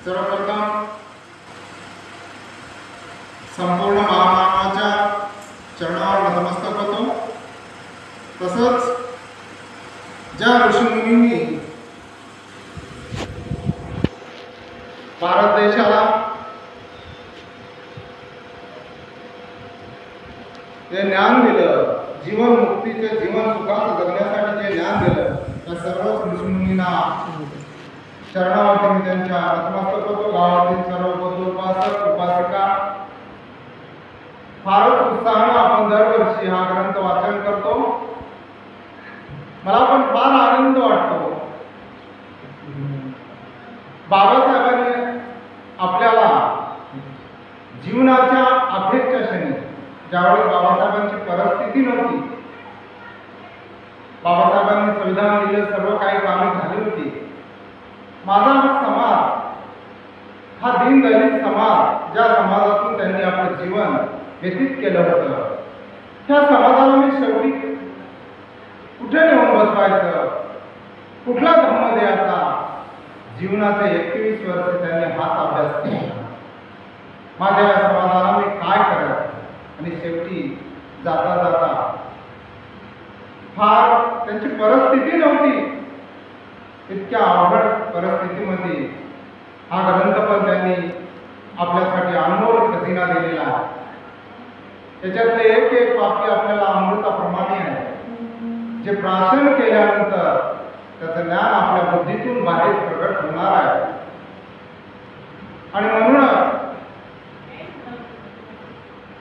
सर्वप्रथम संपूर्ण महामानवाच्या चरणावर नतमस्तक होतो। तसंच ज्या ऋषीमुनींनी भारत देशाला जे ज्ञान दिलं, जीवन मुक्तीचे जीवन सुखाचं जगण्यासाठी जे ज्ञान दिलं, त्या सर्व ऋषीमुनींना चरणावरती मी त्यांच्या नतमस्तक होतो। गावातील सर्व बौद्ध उपासक उपासिका फारच उत्साहाने आपण दरवर्षी हा ग्रंथ वाचन करतो। मला पण फार आनंद वाटतो। बाबासाहेबांनी आपल्याला जीवनाच्या अखेरच्या क्षणी, ज्यावेळी बाबासाहेबांची परिस्थिती नव्हती, बाबासाहेबांनी संविधान दिलं, सर्व काही कामे झाली होती, माझा हा समाज, हा दीनदलित समाज, ज्या समाजातून त्यांनी आपलं जीवन व्यतीत केलं होतं, त्या समाजाला मी शेवटी कुठे नेऊन बसवायचं, कुठला धर्म द्यायचा, जीवनाचे 21 वर्ष त्यांनी हाच अभ्यास केला। माझ्या या समाजाला मी काय करायचं, आणि शेवटी जाता जाता फार त्यांची परिस्थिती नव्हती, इतक्या अवघड परिस्थितीमध्ये हा ग्रंथ पण त्यांनी आपल्यासाठी अनमोल खजिना दिलेला आहे। त्याच्यातले एक एक वाक्य आपल्याला अमृताप्रमाणे आहे, जे प्राशन केल्यानंतर त्याचं ज्ञान आपल्या बुद्धीतून बाहेर प्रकट होणार आहे। आणि म्हणूनच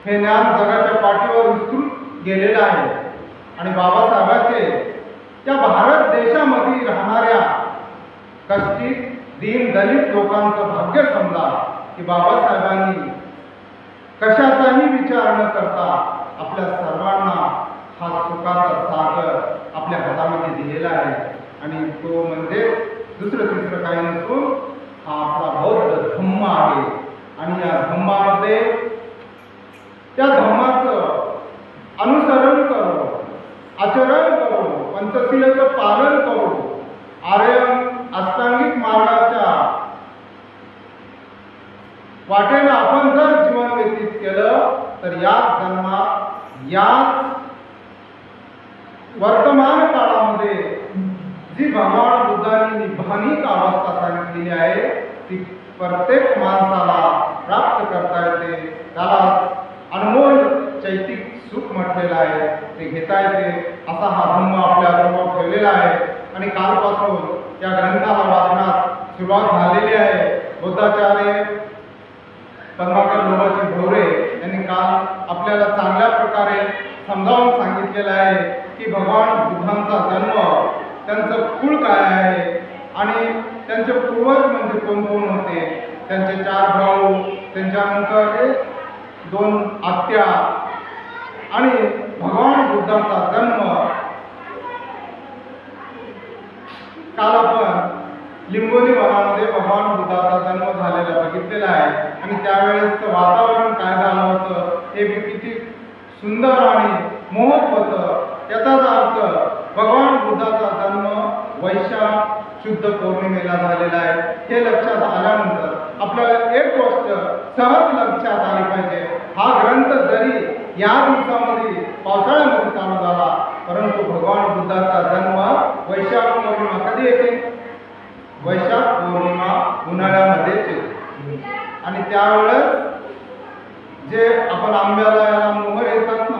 हे ज्ञान जगाच्या पाठीवर विस्तृत गेलेलं आहे। आणि बाबासाहेबांचे त्या भारत देशामध्ये राहणाऱ्या कष्टी दीन दलित लोकांचं भाग्य समजा की बाबासाहेबांनी कशाचाही विचार न करता आपल्या सर्वांना हा सुखाचा सागर आपल्या हातामध्ये दिलेला आहे। आणि तो म्हणजे दुसरं तिसरं काही नसून हा आपला बौद्ध धम्म आहे। आणि या धम्मामध्ये त्या धम्माचं अनुसरण करू, आचरण करू, पंचशीलाचं पालन करू, आर्यन अष्टांगिक मार्गाच्या वाटेला आपण जर जीवन व्यतीत केलं तर याच जन्मात, याच वर्तमान काळामध्ये जी भगवान बुद्धांनी निभानिक अवस्था सांगितलेली आहे ती प्रत्येक माणसाला प्राप्त करता येते। त्याला अनमोल चैतिक सुख म्हटलेलं आहे, ते घेता येते। असा हा धम्म आपल्या समोर ठेवलेला आहे। आणि कालपासून या ग्रंथाला वाचण्यास सुरुवात झालेली आहे। बुद्धाचार्य पद्माकर लोहाची भोवरे यांनी काल आपल्याला चांगल्या प्रकारे समजावून सांगितलेलं आहे की भगवान बुद्धांचा जन्म, त्यांचं कुळ काय आहे, आणि त्यांचे पूर्वज म्हणजे कोण कोण होते, त्यांचे 4 भाऊ, त्यांच्यानंतर 2 आत्या, आणि भगवान बुद्धांचा जन्म काल आपण लिंबोनी वनामध्ये भगवान बुद्धाचा जन्म झालेला बघितलेला आहे। आणि त्यावेळेसचं वातावरण काय झालं होतं हे किती सुंदर आणि मोहक होतं। याचाच अर्थ भगवान बुद्धाचा जन्म वैशाख शुद्ध पौर्णिमेला झालेला आहे। हे लक्षात आल्यानंतर आपल्याला एक गोष्ट सहज लक्षात आली पाहिजे, हा ग्रंथ जरी या दिवसामध्ये पावसाळ्यामध्ये चालू झाला, परंतु भगवान बुद्धाचा जन्म वैशाख पौर्णिमा कधी येते? वैशाख पौर्णिमा उन्हाळ्यामध्येच येते। आणि त्यावेळेस जे आपण आंब्याला याला मोहर येतात ना,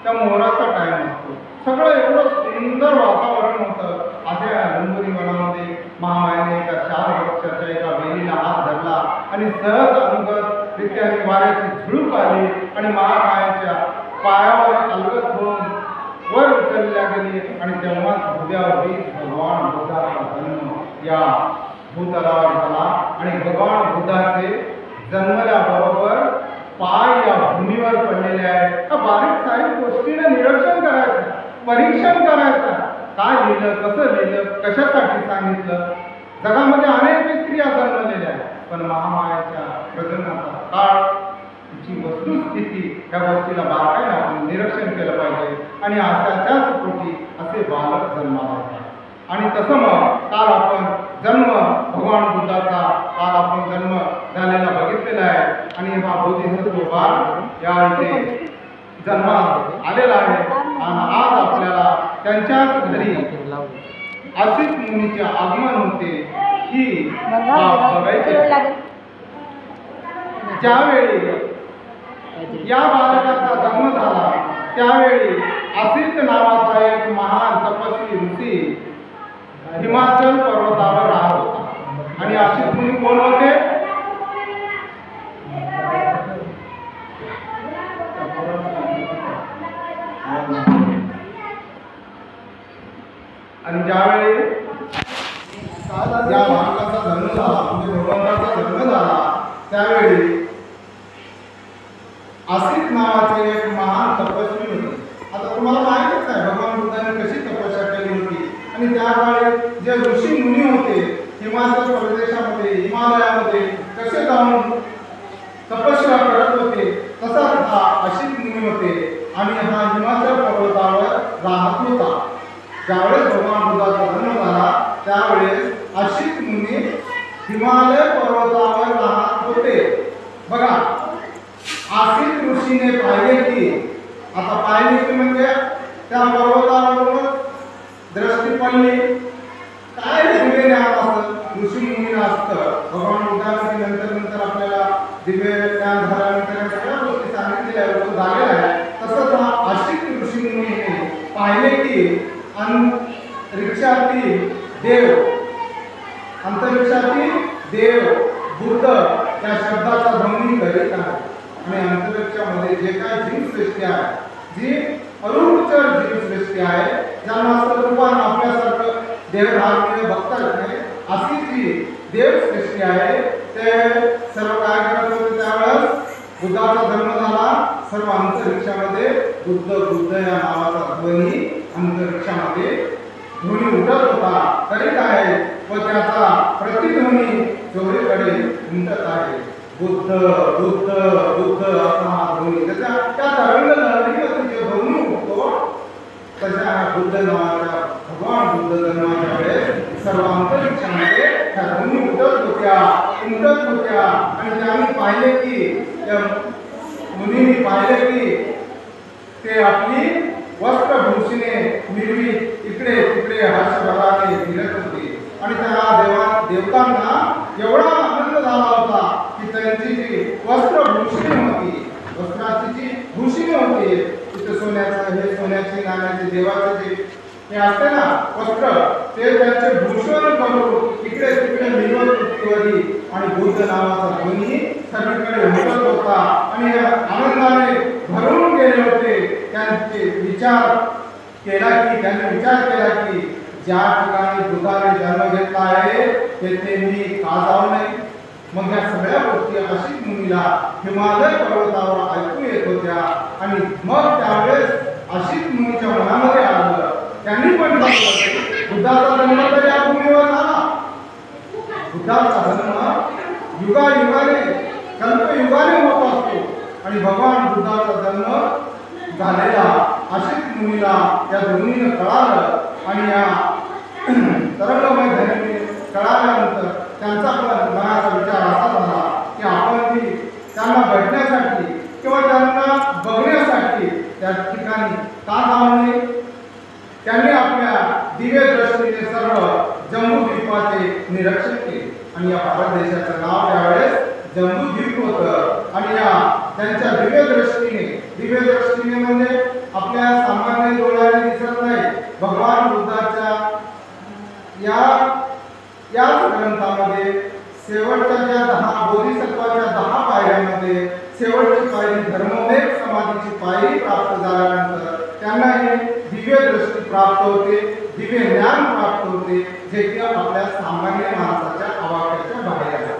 त्या मोहराचा टाइम असतो। सगळं एवढं सुंदर वातावरण होतं। अशा लिंबोनी वनामध्ये महामायेने एका 4 वृक्षाच्या एका वेलीला हात धरला आणि सहज अंगत रित्याने वाऱ्याची झुळूक आली आणि महामायेच्या पायावर अलगद होऊन वर उचलल्या गेली। आणि तेव्हाच उद्यावरी भगवान बुद्धाचा जन्म या भूतलावर झाला। आणि भगवान बुद्धाचे जन्मल्याबरोबर पाय या भूमीवर पडलेले आहे। त्या बारीक सारीक गोष्टीने निरीक्षण करायचं, परीक्षण करायचं, काय लिहिलं, कसं लिहिलं, कशासाठी सांगितलं। जगामध्ये अनेक स्त्रिया जन्मलेल्या आहेत, पण महामायाच्या प्रजननाचा काळ, तिची वस्तुस्थिती, या गोष्टीला बारकाईने आपण निरीक्षण केलं पाहिजे। आणि अशाच्याच पोटी असे बालक जन्माला येतात। आणि तसं मग काल आपण जन्म भगवान बुद्धाचा, काल आपण जन्म वनामध्ये जन्मास आलेला आहे आणि आज आपल्याला त्यांच्याच घरी असित मुनीचे आगमन होते ही बाब बघायची. ज्यावेळी या बालकाचा जन्म झाला त्यावेळी असित नावाचा एक महान तपस्वी ऋषी हिमाचल पर्वतावर राहत होता. आणि असित मुनी कोण होते? आणि ज्यावेळी या बालकाचा जन्म झाला म्हणजे भगवंताचा जन्म झाला त्यावेळी असित नावाचे एक महान तपस्वी होते. आता तुम्हाला माहितीच आहे भगवान बुद्धांनी कशी तपस्या केली होती. आणि त्या काळी जे ऋषी मुनी होते हिमाचल प्रदेशामध्ये हिमालयामध्ये कसे जाऊन तपस्या करत होते तसाच हा असित मुनी होते. आणि हा हिमाचल पर्वतावर राहत होता. ज्यावेळेस भगवान बुद्धाचा जन्म झाला त्यावेळेस असित मुनी हिमालय पर्वतावर राहत होते. बघा असित ऋषीने पाहिले की आता पाहिले की म्हणजे त्या पर्वतावरून दृष्टी पडली काय दिव्य ज्ञान असतं ऋषी मुनींना असतं. भगवान बुद्धांनी नंतर आपल्याला दिव्य ज्ञान झाल्यानंतर सगळ्या गोष्टी सांगितलेल्या झालेल्या आहे. तसंच हा असित ऋषी मुनीने पाहिले की अंतरिक्षातील देव बुद्ध या शब्दाचा ध्वनी करीत आहे. आणि अंतरिक्षामध्ये जे काय जीवसृष्टी आहे जी अरूपचर जीवसृष्टी आहे ज्यांना असं रूपान आपल्यासारखं देवधार्मिक बघता येत नाही अशी जी देवसृष्टी आहे ते सर्व काय करत होते. त्यावेळेस बुद्धाचा जन्म झाला सर्व अंतरिक्षामध्ये बुद्ध या नावाचा ध्वनी अंतरिक्षामध्ये ध्वनी उठत होता. तरी काय व त्याचा प्रतिध्वनी चोरीकडे उमटत आहे. बुद्ध बुद्ध बुद्ध असा हा ध्वनी त्याच्या त्या तरंग लहरीमध्ये जे ध्वनी उठतो तशा बुद्ध नावाच्या भगवान बुद्ध जन्माच्या वेळेस सर्व अंतरिक्षामध्ये त्या ध्वनी उठत होत्या. आणि त्यांनी पाहिले की त्या मुनींनी पाहिले की ते आपली वस्त्रभूषणे निर्मित इकडे तिकडे हर्षभराने फिरत होते. आणि त्या देवतांना एवढा आनंद झाला होता की त्यांची जी वस्त्रभूषणे होती वस्त्राची जी भूषणे होती तिथे सोन्याची नाण्याची देवाचे जे हे असते ना वस्त्र ते त्यांचे भूषण करून इकडे तिकडे मिळवत पृथ्वीवरी. आणि बुद्ध नावाचा ध्वनी सगळीकडे उमटत होता. आणि आनंदाने भरून गेले होते. त्यांनी विचार केला की ज्या ठिकाणी बुद्धाने जन्म घेतला आहे तेथे मी का जाऊ नये. मग या सगळ्या गोष्टी असित मुनीला हिमालय पर्वतावर ऐकू येत होत्या. आणि मग त्यावेळेस असित मुनीच्या मनामध्ये आलं त्यांनी पण बुद्धाचा जन्म तर या भूमीवर झाला. बुद्धाचा जन्म युगायुगाने कल्पयुगाने होत असतो. आणि भगवान बुद्धाचा जन्म झालेला असित मुनीला या ध्वनीनं कळालं. आणि या तरंगमय ध्वनीने कळाल्यानंतर त्यांचा पण मनाचा विचार असा झाला की आपण त्यांना भेटण्यासाठी किंवा त्यांना बघण्यासाठी त्या ठिकाणी का जाऊ नये. त्यांनी आपल्या दिव्य दृष्टीने सर्व जम्बूद्वीपाचे निरीक्षण केले. आणि या भारत देशाचं नाव त्यावेळेस जम्बूद्वीप होतं. आणि या त्यांच्या दिव्य दृष्टीने म्हणजे आपल्या सामान्य डोळ्याने दिसत नाही. भगवान बुद्धाच्या याच ग्रंथामध्ये शेवटच्या ज्या 10 बोधिसत्वाच्या 10 पायऱ्यांमध्ये शेवटची पायरी धर्मोमेघ समाधीची पायरी प्राप्त झाल्यानंतर त्यांना हे दिव्य दृष्टी प्राप्त होते दिव्य ज्ञान प्राप्त होते जे की आपल्या सामान्य माणसाच्या आवाक्याच्या बाहेर आहे.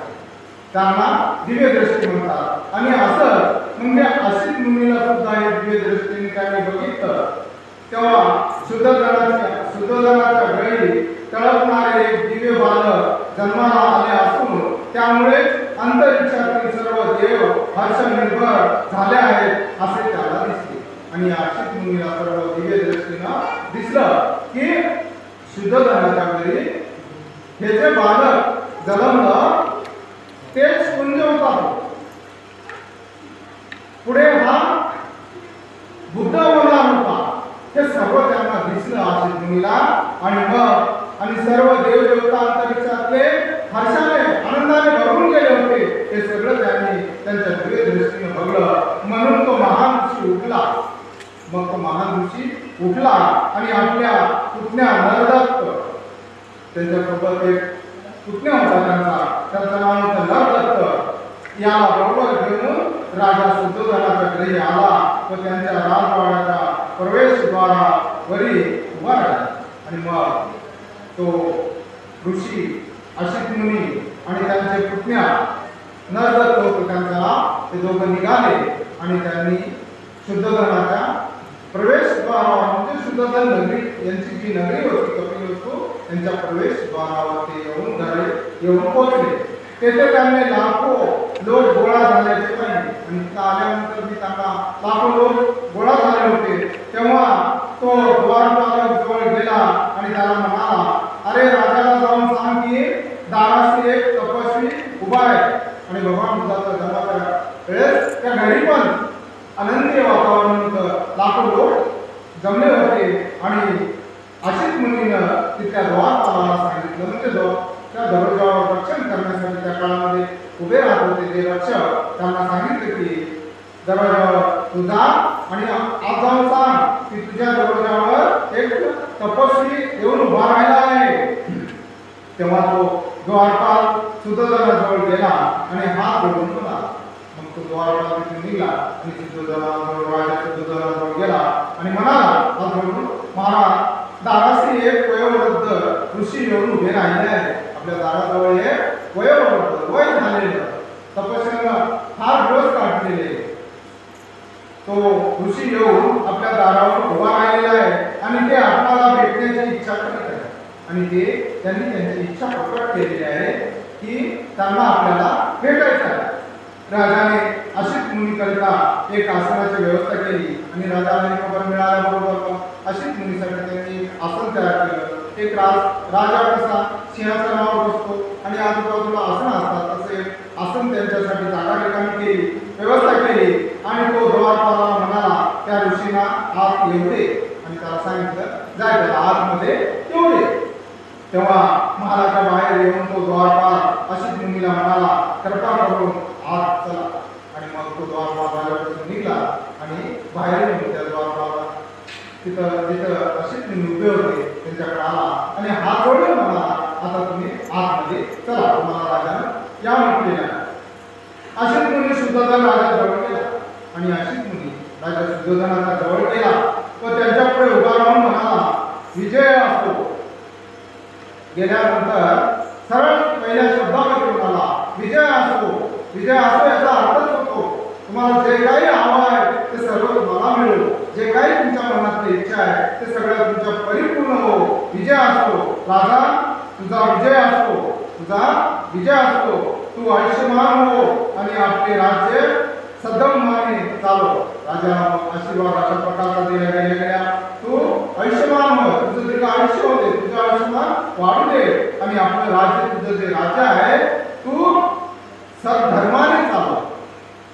त्यांना दिव्य दृष्टी म्हणतात. आणि असं म्हणजे असित मुनीला सुद्धा हे दिव्य दृष्टीने त्यांनी बघितलं तेव्हा शुद्धोधनाच्या वेळी तळपणारे एक दिव्य बालक जन्माला आले असून त्यामुळे अंतरिक्षातील सर्व देव हर्षनिर्भर झाले आहेत असे त्याला दिसले. आणि असित मुनीला सर्व दिव्य दृष्टीनं दिसलं की शुद्धोधनाच्या वेळी हे जे बालक जन्मलं तेच कुंज होता. पुढे हा मुनीला आणि सर्व देवदेवता अंतरिक्षातले हर्षाने आनंदाने भरून गेले होते. हे सगळं त्यांनी त्यांच्या दिव्य दृष्टीने बघलं. म्हणून तो महान ऋषी उठला. मग तो महान ऋषी उठला आणि आपल्या पुतण्या नरदत्त, त्यांच्यासोबत एक पुतण्या होता त्यांचं नाव होतं नरदत्त, याला बरोबर घेऊन राजा शुद्धोधनाच्या घरी आला व त्यांच्या राजवाड्याच्या प्रवेशद्वारावरी उभा राहिला. आणि मग तो ऋषी अशित मुनी आणि त्यांचे पुतण्या नरदत्त होते त्यांचा, ते दोघं निघाले आणि त्यांनी शुद्धोधनाच्या प्रवेशद्वारावर म्हणजे शुद्धोधन नगरी यांची जी नगरी होती कपिलवस्तू त्यांच्या प्रवेशद्वारावर ते येऊन पोहोचले. तेथे त्यांनी लाखो लोक गोळा झाल्याचे पाहिले आणि आल्यानंतर मी त्यांना लाखो लोक गोळा झाले होते. तेव्हा तो द्वारपालक जवळ गेला आणि त्याला म्हणाला, अरे राजाला जाऊन सांग की दाराशी एक तपस्वी उभा आहे. आणि भगवान बुद्धाचा जन्माच्या वेळेस त्या घरी पण आनंदी वातावरण होतं. लाखो लोक जमले होते आणि अशित मुनीनं तिथल्या द्वारपालाला सांगितलं, म्हणजे त्या दरवाजावर रक्षण करण्यासाठी त्या काळामध्ये उभे राहत होते ते रक्षक, त्यांना सांगितले की दरवाजावर तू जा आणि आज जाऊन सांग की तुझ्या दरवाजावर एक तपस्वी येऊन उभा राहिला आहे. तेव्हा तो द्वारपाल शुद्धोधनाजवळ गेला आणि हात जोडून बोला. मग तो द्वारपाल तिथून निघाला आणि शुद्धोधनाजवळ गेला आणि म्हणाला, हात जोडून, महाराज, दाराशी एक वयोवृद्ध ऋषी येऊन उभे राहिले आहे. आपल्या दाराजवळ एक वयोवृद्ध वय झालेलं तपस्यानं फार दिवस काढलेले तो ऋषी येऊन आपल्या दारावर उभा राहिलेला आहे आणि ते आपल्याला भेटण्याची इच्छा करत आहे. आणि त्यांनी त्यांची इच्छा प्रकट केलेली आहे की त्यांना आपल्याला भेटायचं आहे. राजाने अशित मुनीकरिता एक आसनाची व्यवस्था केली आणि राजाला खबर मिळाल्याबरोबर अशित मुनीसाठी त्यांनी आसन तयार केलं. एक राजा कसा सिंहासनावर बसतो आणि आजूबाजूला आसन असतात तसे आसन त्यांच्यासाठी जागा ठिकाणी केली, व्यवस्था केली. आणि तो द्वारपालाला म्हणाला त्या ऋषींना आत येऊ दे आणि त्याला सांगितलं, जाय त्याला आतमध्ये येऊ दे. तेव्हा महालाच्या बाहेर येऊन तो द्वारपाल अशित मुनीला म्हणाला, कृपा करून आत चला. आणि मग तो द्वारपाल बाहेरपासून निघाला आणि बाहेर येऊन त्या द्वारपाला तिथं अशित मुनी उभे होते त्यांच्याकडे आला आणि हात जोडून म्हणाला, आता तुम्ही आतमध्ये चला, तुम्हाला राजानं या म्हटलेलं आहे. अशित मुनी शुद्धोधन राजा जवळ गेला आणि अशित मुनी राजा शुद्धोधनाच्या जवळ गेला व त्यांच्यापुढे उभा राहून म्हणाला, विजय असो. गेल्यानंतर सरळ पहिल्या शब्दामध्ये म्हणाला, विजय असो. विजय असो याचा अर्थच होतो, तुम्हाला जे काही हवं आहे ते सर्व तुम्हाला मिळो, जे काही तुमच्या मनातली इच्छा आहे ते सगळं तुमच्या परिपूर्ण हो. विजय असो राजा, तुझा विजय असो, तुझा विजय असो. तू आयुष्यमान हो आणि आपले राज्य सद्धममाने चालव. राजाला आशीर्वाद अशा प्रकारचा दिला गेला, तू आयुष्यमान हो, तुझं जे आयुष्य होते तुझं आयुष्यमान वाढू दे आणि आपलं राज्य, तुझं जे राज्य आहे तू सद्धर्माने चालव.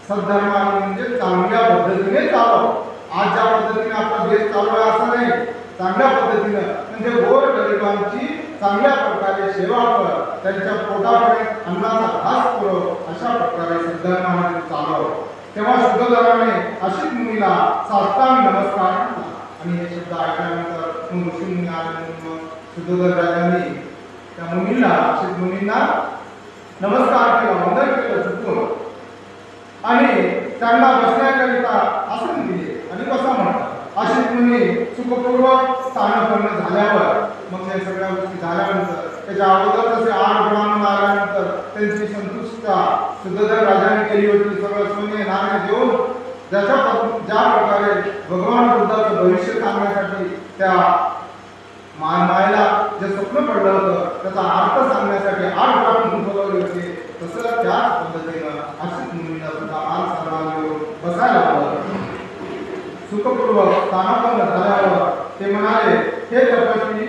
सद्धर्माने म्हणजे चांगल्या पद्धतीने चालव. आज ज्या पद्धतीने आपला देश चालू आहे असं नाही, चांगल्या पद्धतीनं म्हणजे गोरगरिबांची चांगल्या प्रकारे सेवा कर, त्यांच्या पोटापर्यंत अन्नाचा घास पुरव, अशा प्रकारे सद्धर्माने चालव. तेव्हा शुद्धोधनाने अशित मुनीला साष्टांग नमस्कार केला आणि हे शब्द ऐकल्यानंतर मग ऋषी मुनी आले. शुद्धोधन राजांनी त्या मुनीला अशित मुनींना नमस्कार केला, वंदन केलं चुकून आणि त्यांना बसण्याकरिता आसन दिले. आणि कसा म्हणतात, अशित मुनी सुखपूर्वक स्थानपन्न झाल्यावर, मग या सगळ्या गोष्टी झाल्यानंतर त्याच्या अगोदर जसे 8 ब्राह्मण आल्यानंतर त्यांची संतुष्टता शुद्धोधन राजाने केली होती. सगळं सोने नाणे देऊन ज्या प्रकारे भगवान बुद्धाचं भविष्य सांगण्यासाठी त्या मायला जे स्वप्न पडलं होतं त्याचा अर्थ सांगण्यासाठी 8 ब्राह्मण बोलवले होते, तसं त्याच पद्धतीनं अशित मुनीला सुद्धा मान सन्मान देऊन बसायला लावलं. सुखपूर्वक स्थानापन्न झाल्यावर ते म्हणाले, हे तपस्वी,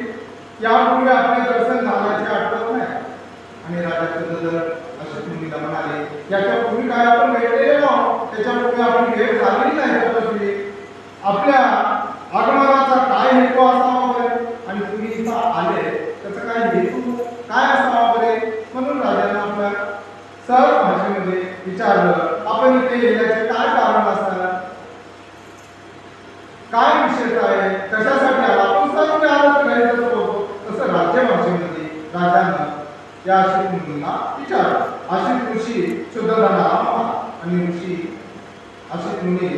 यापूर्वी आपले दर्शन झाल्याचे आठवत नाही. आणि राजा शुद्धोधन अशित मुनीला म्हणाले, याच्यापूर्वी काय आपण भेटलेलो आहोत, त्याच्यापूर्वी आपण भेट झालेली नाही. तपस्वी, आपल्या आगमनाचा काय हेतू असावा बरे? आणि आणि तुम्ही इथं आले त्याचा काय हेतू काय असावा बरे? म्हणून राजाने आपल्या सहज भाषेमध्ये विचारलं, आपण इथे येण्याचे काय कारण असणार, काय विशेष आहे, कशासाठी आला? आपण सहज आलो बोलतो तसं राज्य भाषेमध्ये राजानं या अशी मुलींना विचारलं. अशी ऋषी शुद्धोधनाला आणि ऋषी अशी मुनी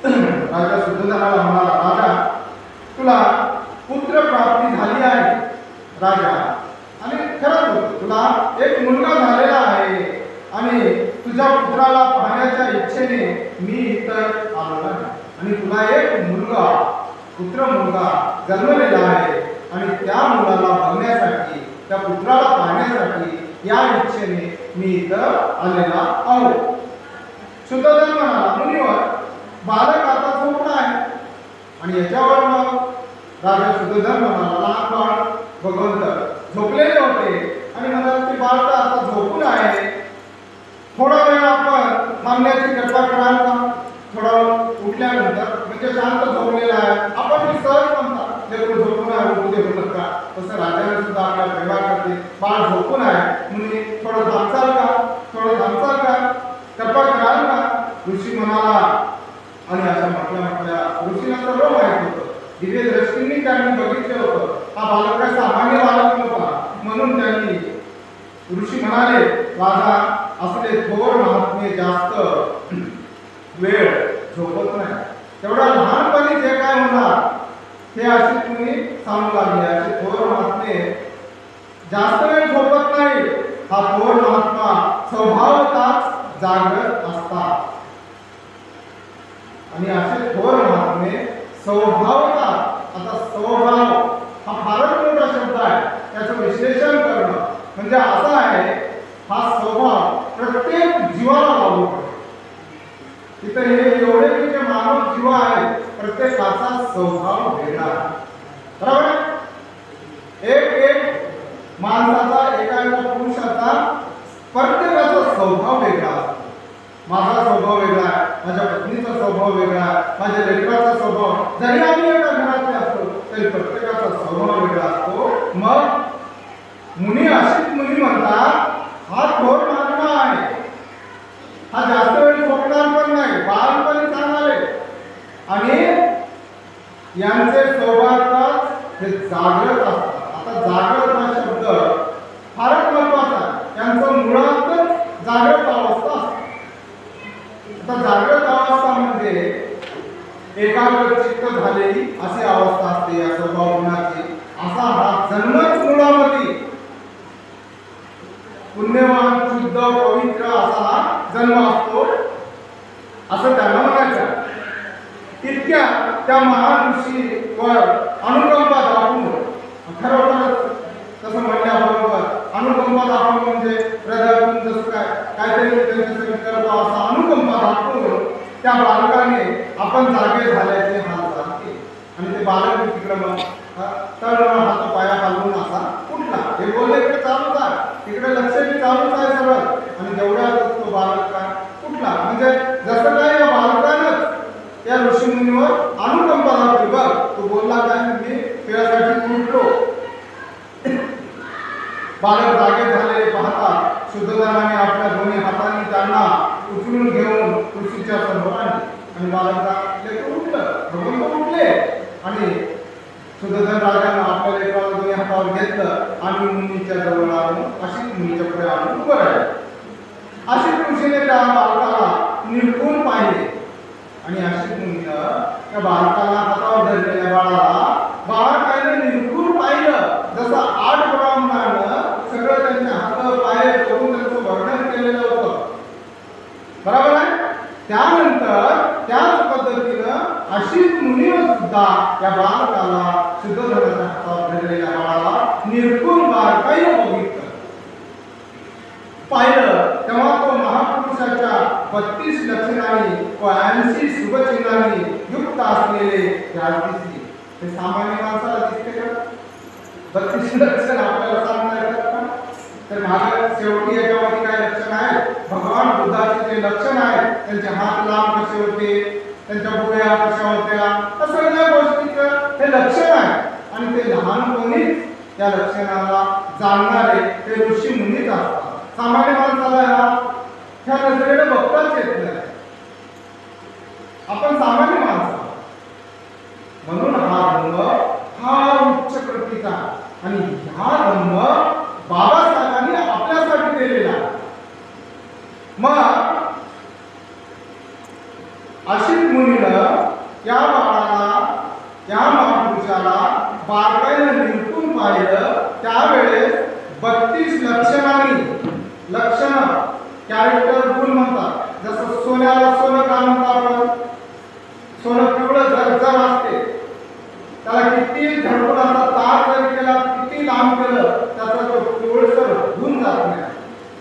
राजा शुद्धोधनाला म्हणाला, राजा तुला पुत्र प्राप्ती झाली आहे राजा, आणि खरंच तुला एक मुलगा झालेला आहे आणि तुझ्या पुत्राला पाहण्याच्या इच्छेने मी इतर आलो आहे आणि तुला एक मुलगा मुलगा जन्मलेला आहे आणि त्या मुलाला बघण्यासाठी त्या पुत्राला पाहण्यासाठी या इच्छेने मी इथं आलेला आहो. शुद्धोधन म्हणाला, मुनीवर बालक आता झोपला आहे. आणि याच्यावर मग राजा शुद्धोधन म्हणाला, लहान बाळ भगवंत झोपलेले होते आणि म्हणाल ते बाळ तर आता झोपून आहे, थोडा वेळ आपण थांबण्याची कृपा कराल का? थोडा उठल्यानंतर म्हणजे शांत झोपलेला आहे, आपण मी सहज म्हणता लेकरू झोपून आहे उठू देऊ नका, तसं राजाने सुद्धा आपल्या प्रेमा करते. बाळ झोपून आहे मुनी थोडं थांबचाल का, थोडं थांबचाल का, कृपा कराल का? ऋषी म्हणाला. आणि असं म्हटल्या ऋषीला सर्व माहित होतं, दिव्य दृष्टींनी त्यांनी बघितलं होतं, हा बालक काय सामान्य बालक नव्हता. म्हणून त्यांनी ऋषी म्हणाले, राजा असले थोर महात्मे जास्त वेळ झोपत नाही, तेवढा लहानपणी जे काय होणार हे अशी तुम्ही सांगू लागले. असे थोर महात्मे जास्त वेळ झोपत नाही, हा थोर महात्मा स्वभावताच जागृत असतात. आणि असे थोर महात्मे स्वभावता, आता स्वभाव हा फारच मोठा शब्द आहे, त्याचं विश्लेषण करणं म्हणजे असं आहे, हा स्वभाव प्रत्येक जीवाला लागू पडतो. तिथे हे एवढे जे मानव जीव आहे प्रत्येकाचा स्वभाव वेगळा आहे, बरोबर. एक एक माणसाचा एका पुरुषाचा प्रत्येकाचा स्वभाव वेगळा असतो. माझा स्वभाव वेगळा आहे, माझ्या पत्नीचा स्वभाव वेगळा आहे, माझ्या लेकराचा स्वभाव, जरी आम्ही एका घरातले असतो तरी प्रत्येकाचा स्वभाव वेगळा असतो. मग मुनी अशीच मुनी म्हणतात, हा थोर महात्मा आहे, हा जास्त वेळ झोपणार पण नाही, बालपणी चांगले आणि यांचे स्वभावातच हे जागृत असतात. आता जागृत हा शब्द फारच महत्वाचा आहे, यांचं मुळातच जागृत अवस्था असते. आता जागृत अवस्था म्हणजे एकाग्र चित्त झालेली अशी अवस्था असते या स्वभाव गुणाची. असा हा जन्मच मुळामध्ये पुण्यवान शुद्ध पवित्र असा हा जन्म असतो असं त्यांना म्हणायचं. इतक्या त्या महान ऋषीवर अनुकंपा दाखवून, खरोखरच तसं म्हणल्याबरोबर अनुकंपा दाखवून म्हणजे हृदयातून जसं काहीतरी त्यांच्यासाठी करतो असा अनुकंपा दाखवून त्या बालकाने आपण जागे झाल्याचे हात झाले आणि ते बालक तिकडे मग तर हात पाया घालून असा उठला. हे बोलले इकडे चालूच आहे, तिकडे लक्ष बी चालूच आहे सरळ, आणि जेवढ्यातच तो बालक काय उठला. म्हणजे जसं काय या बालकानंच त्या ऋषीमुनीवर अनुकंपा दाखवली. बघ तो बोलला काय, मी त्यासाठी उठलो. बालक जागे झालेले पाहता शुद्धोधनाने आपल्या दोन्ही हातांनी त्यांना उचलून घेऊन ऋषीच्या समोर आणले आणि बालकाला उठलं, भगवंत उठले. आणि शुद्धोधन राजानं आपल्या लेकराला दोन्ही हातावर घेतलं आणि मुनीच्या जवळ आणून अशीच मुनीच्या पुढे आणून उभं राहिले. अशीच ऋषीने त्या बालकाला निरखून पाहिले आणि अशीच मुनीनं त्या बालकाला हातावर धरलेल्या बाळाला निरखून पाहिलं. जसं 8 ब्राह्मणानं सगळं त्यांचे हात पाय करून त्यांचं वर्णन केलेलं होतं, बरोबर आहे. त्यानंतर त्याच पद्धतीनं अशीच मुनीनं सुद्धा या बालकाला शुद्धोधनाच्या हातावर धरलेल्या बाळाला निरखून बारकाईनं बघितलं, पाहिलं. तेव्हा तो महापुरुषाच्या 32 लक्षणांनी व 80 शुभचिन्हांनी युक्त असलेले दिसले. हे सामान्य माणसाला दिसते का? 32 लक्षण आपल्याला सांगता येतात का? तर माझ्या शेवटी याच्यामध्ये काय लक्षण आहे? भगवान बुद्धाचे जे लक्षण आहेत, त्यांचे हात लांब कसे होते, त्यांच्या भुवया कशा होत्या, सगळ्या गोष्टीचं हे लक्षण आहे. आणि ते लहानपणीच त्या लक्षणाला जाणणारे ते ऋषी मुनीच असतात. सामान्य माणसाला ह्या नजरेने बघताच येत नाही. आपण सामान्य माणसं, म्हणून हा धर्म फार उच्च प्रतीचा आणि हा धर्म बाबासाहेबांनी आपल्यासाठी केलेला. मग अशीच मुनीनं या बाळाला, या महापुरुषाला बारकाईने निरखून पाहिलं. त्यावेळेस 32 लक्षण कॅरेक्टर गुण म्हणतात. जसं सोन्याला सोनं का म्हणतात आपण? सोनं पिवळं जर असते, त्याला किती झडपून असा तार जरी केला, किती लांब केलं, त्याचा तो पिवळसर होऊन जात नाही.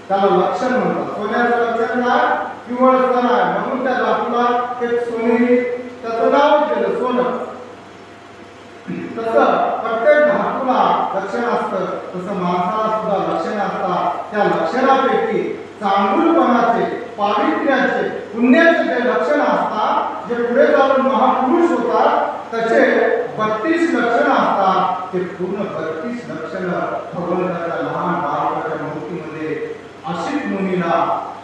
त्याला लक्षण म्हणतात. सोन्याचं लक्षण काय? पिवळसर आहे, म्हणून त्या धातूला एक सोनेरी त्याचं नाव केलं सोनं. तसं प्रत्येक धातूला लक्षण असतं, तसं माणसाला सुद्धा लक्षण असतात. त्या लक्षणापैकी चांगुलपणाचे, पावित्र्याचे, पुण्याचे जे लक्षण असतात, जे पुढे जाऊन महापुरुष होतात, तसे 32 लक्षणं असतात. ते पूर्ण 32 लक्षणं भगवंताच्या लहान बालकाच्या मूर्तीमध्ये अशीच मुनीला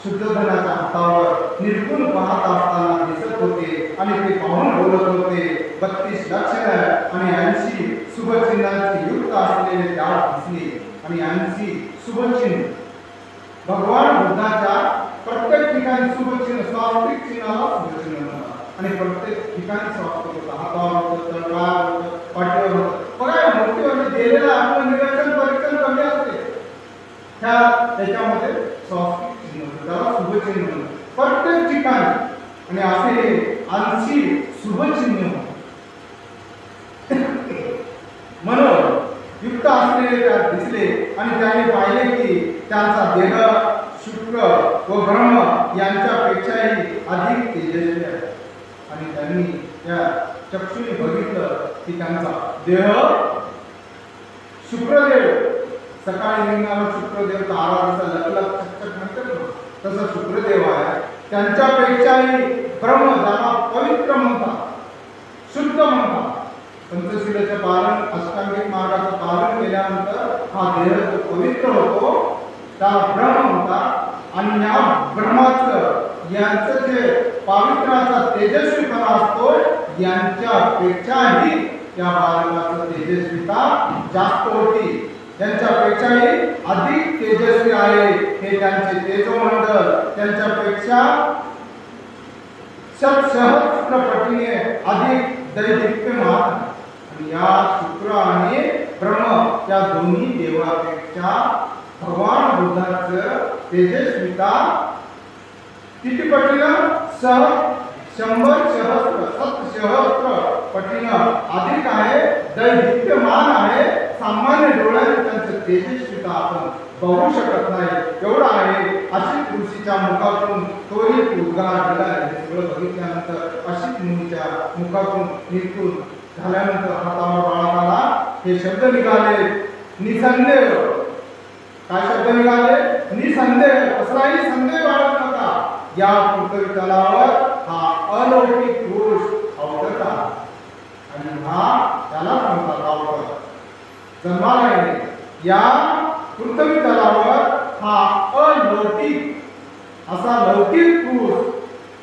शुद्धधनाच्या हातावर निरखून पाहत असताना दिसत होते आणि ते पाहून बोलत होते. 32 लक्षणं आणि 80 शुभचिन्हांची युक्त असलेले त्यात दिसले. आणि 80 शुभचिन्ह भगवान बुद्धाच्या प्रत्येक ठिकाणी शुभचिन्ह, स्वास्तिक चिन्हाला शुभचिन्ह म्हणतात. आणि प्रत्येक ठिकाणी स्वास्तिक होतं, हातावर होतं, तळपायावर होतं, पाठीवर होतं. बघा मूर्तीवर दिलेलं आपलं निरीक्षण परीक्षण कमी असते, त्याच्यामध्ये स्वास्तिक चिन्ह होतं, त्याला शुभचिन्ह म्हणतात प्रत्येक ठिकाणी. आणि असे 80 शुभचिन्ह म्हणून युक्त असलेले त्यात दिसले. आणि त्याने पाहिले की त्यांचा देह शुक्र व ब्रह्म यांच्यापेक्षाही अधिक तेजस्वी आहे. आणि त्यांनी त्या चक्षुने बघितलं की त्यांचा देह शुक्रदेव, सकाळी निघणारा शुक्रदेव तारा जसा लखलख चकचक म्हणतात, तसा शुक्रदेव आहे. त्यांच्यापेक्षाही ब्रह्म, ज्याला पवित्र म्हणतात, शुद्ध म्हणतात. पंचशीलाचे पालन, अष्टांगिक मार्गाचं पालन केल्यानंतर हा देह जो पवित्र होतो त्याला ब्रह्म म्हणतात. आणि या ब्रह्माचं, यांचं जे पावित्र्याचा तेजस्वीपणा असतो, यांच्यापेक्षाही या बालकाचं तेजस्विता जास्त होती, यांच्यापेक्षाही अधिक तेजस्वी आहे. हे त्यांचे तेजोमंडल त्यांच्यापेक्षा सहस्र पटीने अधिक दैदिप्यमान. आणि या शुक्र आणि ब्रह्म या दोन्ही देवापेक्षा भगवान बुद्धाचं तेजस्विता किती पटीनं? 100 सहस्र पटीनं अधिक आहे, दैदिप्यमान आहे. सामान्य डोळ्याने त्यांचं तेजस्विता आपण बघू शकत नाही, एवढं आहे. अशीच ऋषीच्या मुखातून तोही उद्गार दिला. हे सगळं बघितल्यानंतर अशीच मुनीच्या मुखातून निघून झाल्यानंतर हातावर बाळकाला हे शब्द निघाले, निसंदेह. काय शब्द निघाले? निसंदेह, कसलाही संदेह बाळगू नका. या पृथ्वी तलावर हा अलौकिक पुरुष अवतरला. आणि हा त्याला म्हणतात अवतार, जन्माला येणे. या पृथ्वी तलावर हा अलौकिक असा लौकिक पुरुष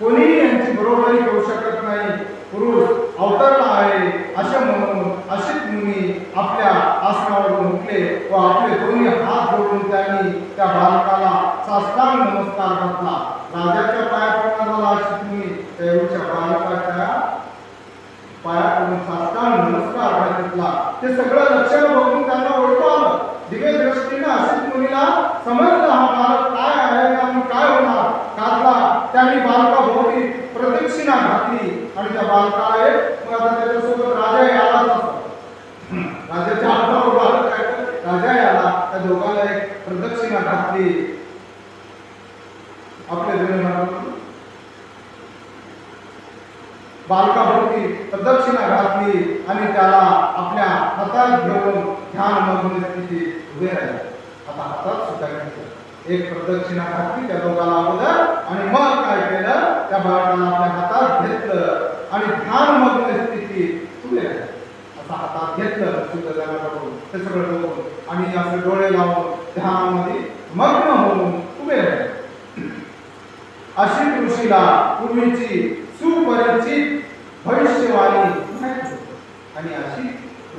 कोणीही यांची बरोबरी करू शकत नाही पुरुष अवतरला आहे. असे म्हणून अशीच मुनी आपल्या आसनावरून उठले व आपले दोन्ही हात जोडून त्यांनी त्या बालकाला साष्टांग नमस्कार घातला. राजाच्या पाया पडणारा अशीच मुनी त्याच्या बालकाच्या पाया पडून साष्टांग नमस्कार घातला. ते सगळं लक्षण बघून त्यांना ओळखू आलं. दिव्य दृष्टीने अशीच मुनीला समजलं हा बालक काय आहे आणि काय होणार. घातला त्यांनी बालकाभोवती प्रदक्षिणा घातली. आणि त्या बालकाला मग आता त्याच्यासोबत राजा आलाच असतो. राजाच्या हातावर बालक काय, राजा आला, त्या दोघांना एक प्रदक्षिणा घातली. आपल्या बालकाभोवती प्रदक्षिणा घातली आणि त्याला आपल्या हातात घेऊन ध्यानमग्न स्थितीत उभे राहिले. आता हातात सुद्धा घेतलं, एक प्रदक्षिणा घातली त्या दोघांना अगोदर आणि मग काय केलं, त्या बाळकाला आपल्या हातात घेतलं आणि ध्यानमग्न स्थितीत उभे राहिले. असं हातात घेतलं शुद्धजनाकडून ते सगळं बघून आणि असं डोळे लावून ध्यानामध्ये मग्न होऊन उभे राहिले. अशी ऋषीला पूर्वीची सुपरिचित भविष्यवाणी माहित होती. आणि अशी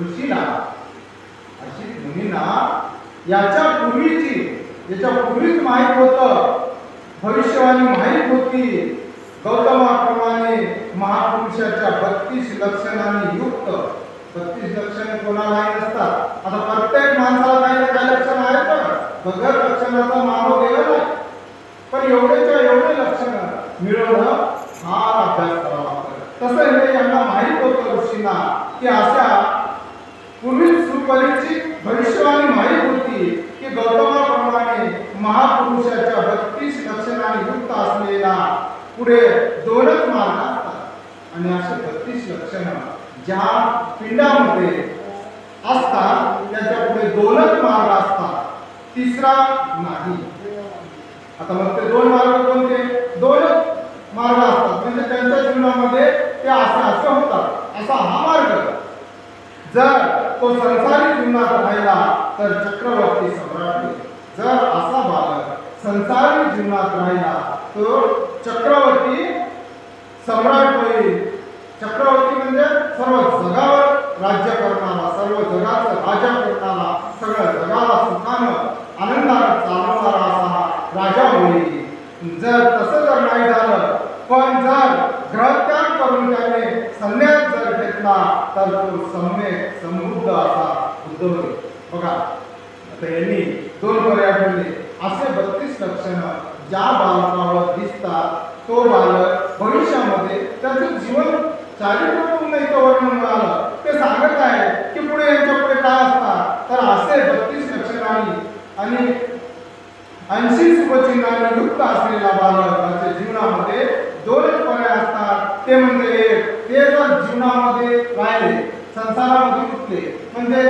ऋषीला अशी मुनींना याच्या पूर्वीच माहित होतं, भविष्यवाणी माहित होती. गौतमाप्रमाणे महापुरुषाच्या 32 लक्षणांनी युक्त. 32 लक्षणे कोणालाही नसतात. आता प्रत्येक माणसाला काही ना काही लक्षण आहेत पण बगैर लक्षणाचा मानव देव नाही. पण एवढेच्या एवढे लक्षण मिळवणं फार अभ्यास करावा लागतो. तसं हे यांना माहित होतं ऋषींना की अशा पूर्वी सुपरिचित भविष्यवाणी माहित होती की गौतमाप्रमाणे महापुरुषाच्या 32 लक्षणांनी युक्त असलेला पुढे 2च मार्ग असतात. आणि असे 32 लक्षण ज्या पिंडामध्ये असतात त्याच्या पुढे 2च मार्ग असतात, तिसरा नाही. आता मग ते 2 मार्ग कोणते? 2च मार्ग असतात म्हणजे त्यांच्या जीवनामध्ये ते असे होतात. असा हा मार्ग जर तो संसारी जीवनात राहिला तर चक्रवर्ती सम्राट होईल. जर असा बालक संसारी जीवनात राहिला तो चक्रवर्ती सम्राट होईल. चक्रवर्ती म्हणजे सर्व जगावर राज्य करणारा, सर्व जगाचं राजा करणारा, सगळ्या जगाला सुखानं आनंदानं चालवणारा असा राजा होईल. जर तसं जर नाही झालं पण जर ग्रहत्याग करून त्याने संन्यास जर घेतला तर तो सम्यक समृद्ध असा बुद्ध होईल. बघा आता यांनी 2 पर्याय ठेवले. असे 32 लक्षण ज्या बालकावर दिसतात तो बालक भविष्यामध्ये त्याचं जीवन चारित्र्य इथं वर्णन मिळालं. ते सांगत आहे की पुढे यांच्या पुढे काय असतात तर असे 32 लक्षणांनी आणि 80 शुभचिन्हांनी युक्त असलेला बालक त्याच्या जीवनामध्ये 2च पर्याय असतात. ते म्हणजे ते जर जीवनामध्ये राहिले संसारामध्ये गुंतले म्हणजे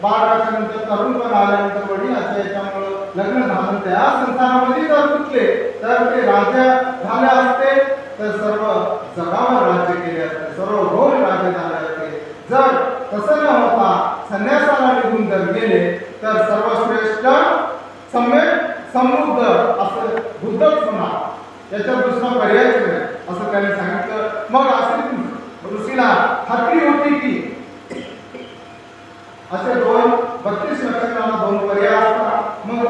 बाळाच्या नंतर तरुणपण आल्यानंतर वडिलांच्या याच्यामुळे लग्न झालं त्या संसारामध्ये जर गुंतले तर ते राजा झाले असते तर सर्व जगावर राज्य केले असते, सर्व भोग राज्य झाले असते. जर तसं न होता संन्यासाला निघून जर गेले तर सर्वश्रेष्ठ सम्यक समृद्ध असं बुद्धच होणार. याच्या दुसरा पर्यायच नाही असं त्यांनी सांगितलं. मग असे ऋषीला खात्री होती की असे 32 लक्षणांना 2 पर्याय असतात. मग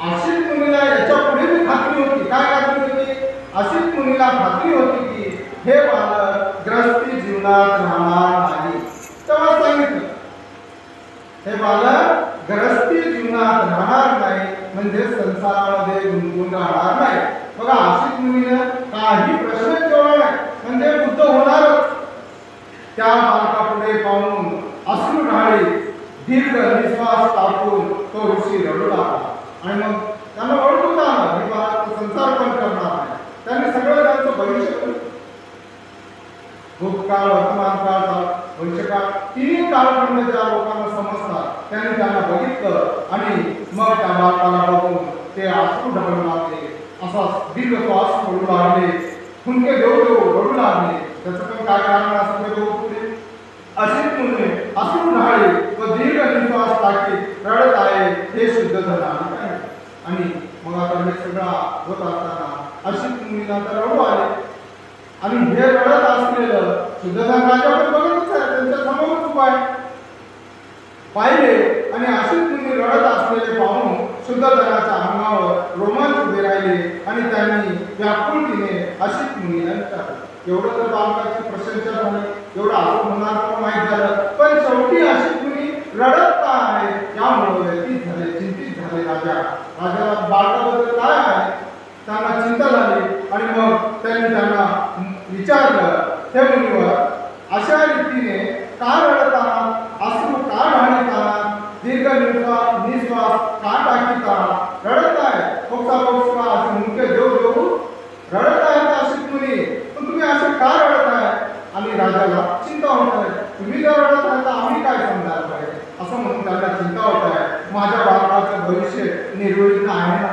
आशित मुनीला याच्या पुढे भी खात्री होती. काय खात्री होती? आशित मुनीला खात्री होती की हे बालक ग्रस्ती जीवनात राहणार नाही. तेव्हा सांगितलं हे बालक ग्रस्ती जीवनात राहणार नाही म्हणजे संसारामध्ये गुंतून राहणार नाही. बघा आशित मुनीनं काही प्रश्न ठेवला नाही म्हणजे बुद्ध होणारच. त्या बालकापुढे पाहून अश्रू ढाळी दीर्घ निश्वास टाकून तो ऋषी रडू लागला. आणि मग त्यांना ओळखून आलं हे बालक संसार पण करणार नाही. त्यांनी सगळं त्यांचं भविष्य भूतकाळ वर्तमान काळ भविष्यकाळ तिन्ही कालखंड ज्या लोकांना समजतात त्यांनी त्यांना बघितलं आणि मग त्या बालकाला बघून ते अश्रू ढळू लागले. असा दीर्घ श्वास पडू लागले, फुंके देऊ रडू लागले. त्याचं पण काय कारण असं ते पुढे अशीच मुले अश्रू ढाळे व दीर्घ निश्वास टाकीत रडत आहे हे शुद्ध झालं. आणि मग आता हे सगळं होत असताना अशीच मुलीला तर रडू आले आणि हे रडत असलेलं शुद्धधन राजा पण बघतच आहे, त्यांच्या समोरच उभा आहे. पाहिले आणि अशीच मुली रडत असलेले पाहून शुद्धधनाच्या अंगावर रोमांच उभे राहिले आणि त्यांनी व्याकुळतेने अशीच मुलीला विचारलं. एवढं तर बालकाची प्रशंसा झाली, एवढं असं म्हणणार माहीत झालं, पण शेवटी अशीच मुली रडत का आहे यामुळे व्यतीत झाले, चिंतित झाले. राजाला बालकाबद्दल काय आहे त्यांना चिंता झाली. आणि मग त्यांनी त्यांना विचारलं हे मुलीवर अशा रीतीने का रडत आहात, अश्रू का ढाळीत आहात, दीर्घ निश्वास का टाकीत आहात, रडत आहे फोक्सा असे मुख्य देऊ रडत आहेत अशीच मुली, पण तुम्ही असे का रडत आहे? आणि राजाला चिंता होत आहे, तुम्ही जर रडत आहे तर आम्ही काय समजायला पाहिजे असं म्हणून त्यांना चिंता होत आहे. माझ्या बालकाचं भविष्य निर्विघ्न आहे ना,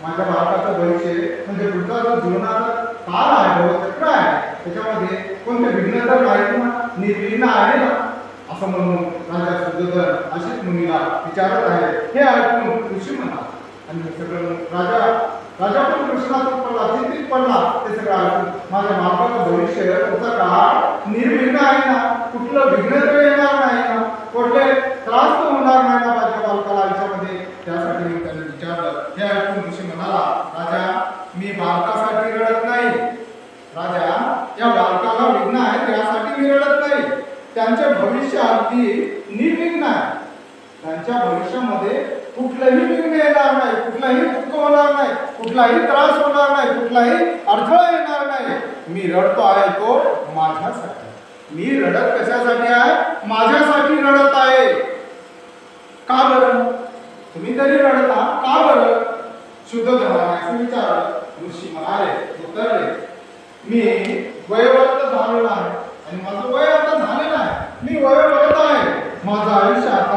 माझ्या बालकाचं भविष्य म्हणजे पुढचा जो जीवनाचा काळ आहे चक्र आहे त्याच्यामध्ये कोणते विघ्न तर नाही ना, निर्विघ्न आहे ना असं म्हणून राजा शुद्धोधन अशीच मुनीला विचारत आहे. हे ऐकून ऋषी म्हणाला आणि सगळं राजा पण कृष्णातून पडला, चिंतित पडला. ते सगळं ऐकून माझ्या बालकाचं भविष्य होता काळ निर्विघ्न आहे ना, कुठलं विघ्न तर येणार नाही ना, कुठले त्रास तर होणार नाही ना माझ्या बालकाला आयुष्यामध्ये. त्यासाठी मी त्यांनी विचारलं. हे ऐकून ऋषी म्हणाला, राजा मी बालकासाठी रडत नाही. राजा या बालकाला विघ्न आहे त्यासाठी मी रडत नाही. त्यांचे भविष्य अगदी निर्विघ्न आहे. त्यांच्या भविष्यामध्ये कुठलंही विघ्न येणार नाही, कुठलाही दुःख होणार नाही, कुठलाही त्रास होणार नाही, कुठलाही अडथळा येणार नाही. मी रडतो आहे तो माझ्यासाठी. मी रडत कशासाठी आहे? माझ्यासाठी रडत आहे. का बरं? तुम्ही तरी रडता का बरं? शुद्धोधनाने असं विचारलं. ऋषी म्हणाले, उत्तरले, मी वयोवृद्ध झालेला आहे आणि माझं वय आता झालेलं आहे. मी वयोवृद्ध आहे. माझं आयुष्य आता